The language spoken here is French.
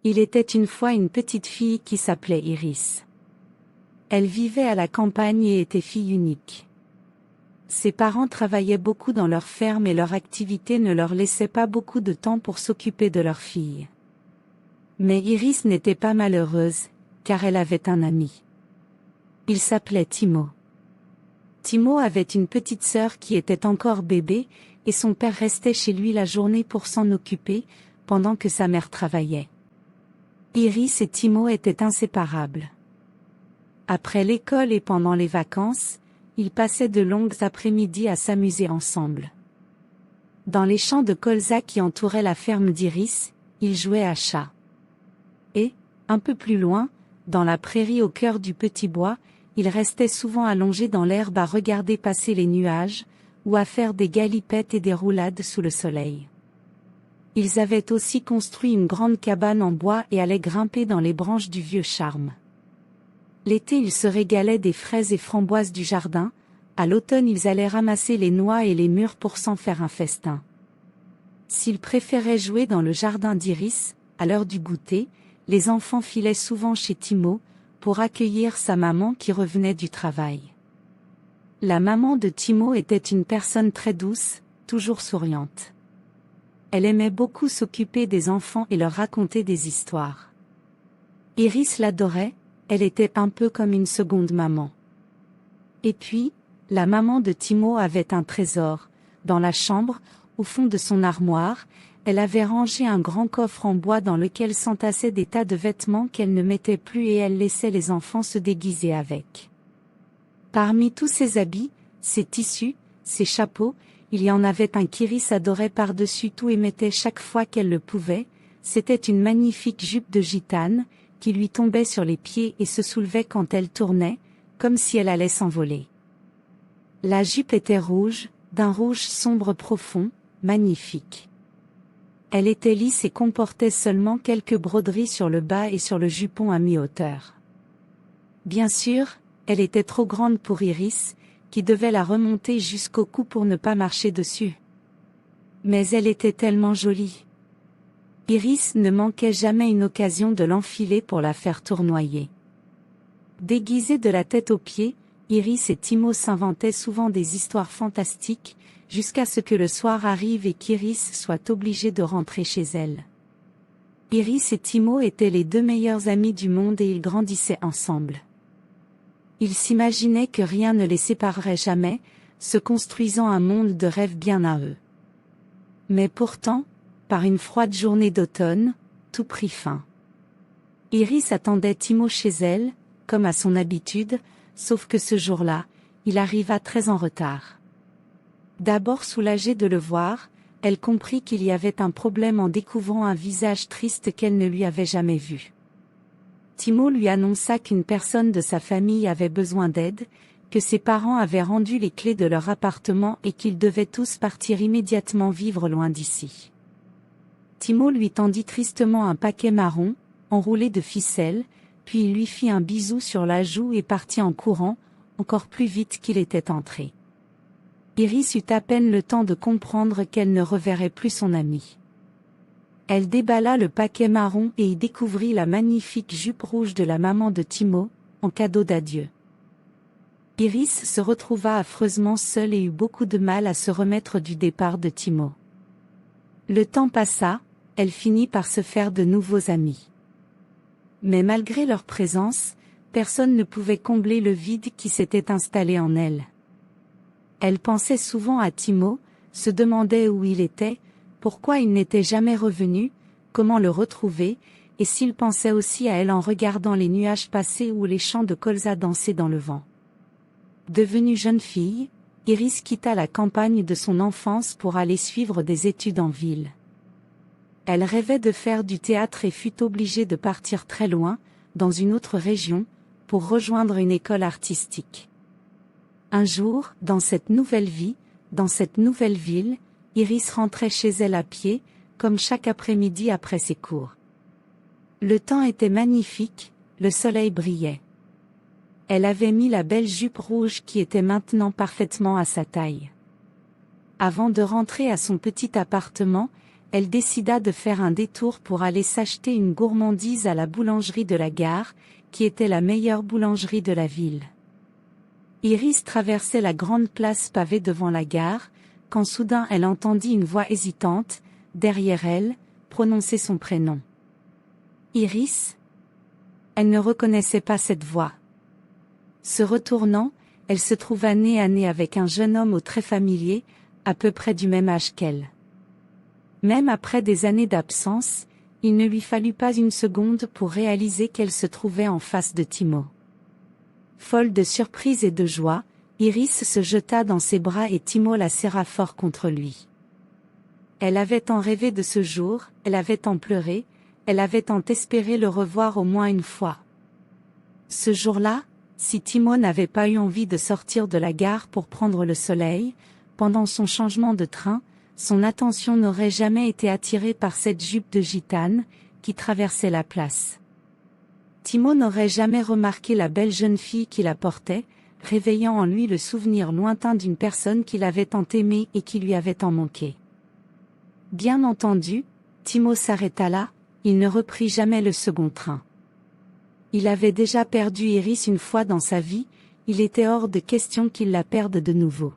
Il était une fois une petite fille qui s'appelait Iris. Elle vivait à la campagne et était fille unique. Ses parents travaillaient beaucoup dans leur ferme et leur activité ne leur laissait pas beaucoup de temps pour s'occuper de leur fille. Mais Iris n'était pas malheureuse, car elle avait un ami. Il s'appelait Timo. Timo avait une petite sœur qui était encore bébé, et son père restait chez lui la journée pour s'en occuper, pendant que sa mère travaillait. Iris et Timo étaient inséparables. Après l'école et pendant les vacances, ils passaient de longues après-midi à s'amuser ensemble. Dans les champs de colza qui entouraient la ferme d'Iris, ils jouaient à chat. Et, un peu plus loin, dans la prairie au cœur du petit bois, ils restaient souvent allongés dans l'herbe à regarder passer les nuages, ou à faire des galipettes et des roulades sous le soleil. Ils avaient aussi construit une grande cabane en bois et allaient grimper dans les branches du vieux charme. L'été ils se régalaient des fraises et framboises du jardin, à l'automne ils allaient ramasser les noix et les mûres pour s'en faire un festin. S'ils préféraient jouer dans le jardin d'Iris, à l'heure du goûter, les enfants filaient souvent chez Timo, pour accueillir sa maman qui revenait du travail. La maman de Timo était une personne très douce, toujours souriante. Elle aimait beaucoup s'occuper des enfants et leur raconter des histoires. Iris l'adorait, elle était un peu comme une seconde maman. Et puis, la maman de Timo avait un trésor. Dans la chambre, au fond de son armoire, elle avait rangé un grand coffre en bois dans lequel s'entassaient des tas de vêtements qu'elle ne mettait plus et elle laissait les enfants se déguiser avec. Parmi tous ces habits, ces tissus, ces chapeaux, il y en avait un qu'Iris adorait par-dessus tout et mettait chaque fois qu'elle le pouvait, c'était une magnifique jupe de gitane, qui lui tombait sur les pieds et se soulevait quand elle tournait, comme si elle allait s'envoler. La jupe était rouge, d'un rouge sombre profond, magnifique. Elle était lisse et comportait seulement quelques broderies sur le bas et sur le jupon à mi-hauteur. Bien sûr, elle était trop grande pour Iris, qui devait la remonter jusqu'au cou pour ne pas marcher dessus. Mais elle était tellement jolie. Iris ne manquait jamais une occasion de l'enfiler pour la faire tournoyer. Déguisés de la tête aux pieds, Iris et Timo s'inventaient souvent des histoires fantastiques, jusqu'à ce que le soir arrive et qu'Iris soit obligée de rentrer chez elle. Iris et Timo étaient les deux meilleurs amis du monde et ils grandissaient ensemble. Ils s'imaginaient que rien ne les séparerait jamais, se construisant un monde de rêve bien à eux. Mais pourtant, par une froide journée d'automne, tout prit fin. Iris attendait Timo chez elle, comme à son habitude, sauf que ce jour-là, il arriva très en retard. D'abord soulagée de le voir, elle comprit qu'il y avait un problème en découvrant un visage triste qu'elle ne lui avait jamais vu. Timo lui annonça qu'une personne de sa famille avait besoin d'aide, que ses parents avaient rendu les clés de leur appartement et qu'ils devaient tous partir immédiatement vivre loin d'ici. Timo lui tendit tristement un paquet marron, enroulé de ficelles, puis il lui fit un bisou sur la joue et partit en courant, encore plus vite qu'il était entré. Iris eut à peine le temps de comprendre qu'elle ne reverrait plus son ami. Elle déballa le paquet marron et y découvrit la magnifique jupe rouge de la maman de Timo, en cadeau d'adieu. Iris se retrouva affreusement seule et eut beaucoup de mal à se remettre du départ de Timo. Le temps passa, elle finit par se faire de nouveaux amis. Mais malgré leur présence, personne ne pouvait combler le vide qui s'était installé en elle. Elle pensait souvent à Timo, se demandait où il était, pourquoi il n'était jamais revenu, comment le retrouver, et s'il pensait aussi à elle en regardant les nuages passer ou les champs de colza danser dans le vent. Devenue jeune fille, Iris quitta la campagne de son enfance pour aller suivre des études en ville. Elle rêvait de faire du théâtre et fut obligée de partir très loin, dans une autre région, pour rejoindre une école artistique. Un jour, dans cette nouvelle vie, dans cette nouvelle ville, Iris rentrait chez elle à pied, comme chaque après-midi après ses cours. Le temps était magnifique, le soleil brillait. Elle avait mis la belle jupe rouge qui était maintenant parfaitement à sa taille. Avant de rentrer à son petit appartement, elle décida de faire un détour pour aller s'acheter une gourmandise à la boulangerie de la gare, qui était la meilleure boulangerie de la ville. Iris traversait la grande place pavée devant la gare, quand soudain elle entendit une voix hésitante, derrière elle, prononcer son prénom. Iris? Elle ne reconnaissait pas cette voix. Se retournant, elle se trouva nez à nez avec un jeune homme au trait familier, à peu près du même âge qu'elle. Même après des années d'absence, il ne lui fallut pas une seconde pour réaliser qu'elle se trouvait en face de Timo. Folle de surprise et de joie, Iris se jeta dans ses bras et Timo la serra fort contre lui. Elle avait tant rêvé de ce jour, elle avait tant pleuré, elle avait tant espéré le revoir au moins une fois. Ce jour-là, si Timo n'avait pas eu envie de sortir de la gare pour prendre le soleil, pendant son changement de train, son attention n'aurait jamais été attirée par cette jupe de gitane, qui traversait la place. Timo n'aurait jamais remarqué la belle jeune fille qui la portait, réveillant en lui le souvenir lointain d'une personne qu'il avait tant aimée et qui lui avait tant manqué. Bien entendu, Timo s'arrêta là, il ne reprit jamais le second train. Il avait déjà perdu Iris une fois dans sa vie, il était hors de question qu'il la perde de nouveau.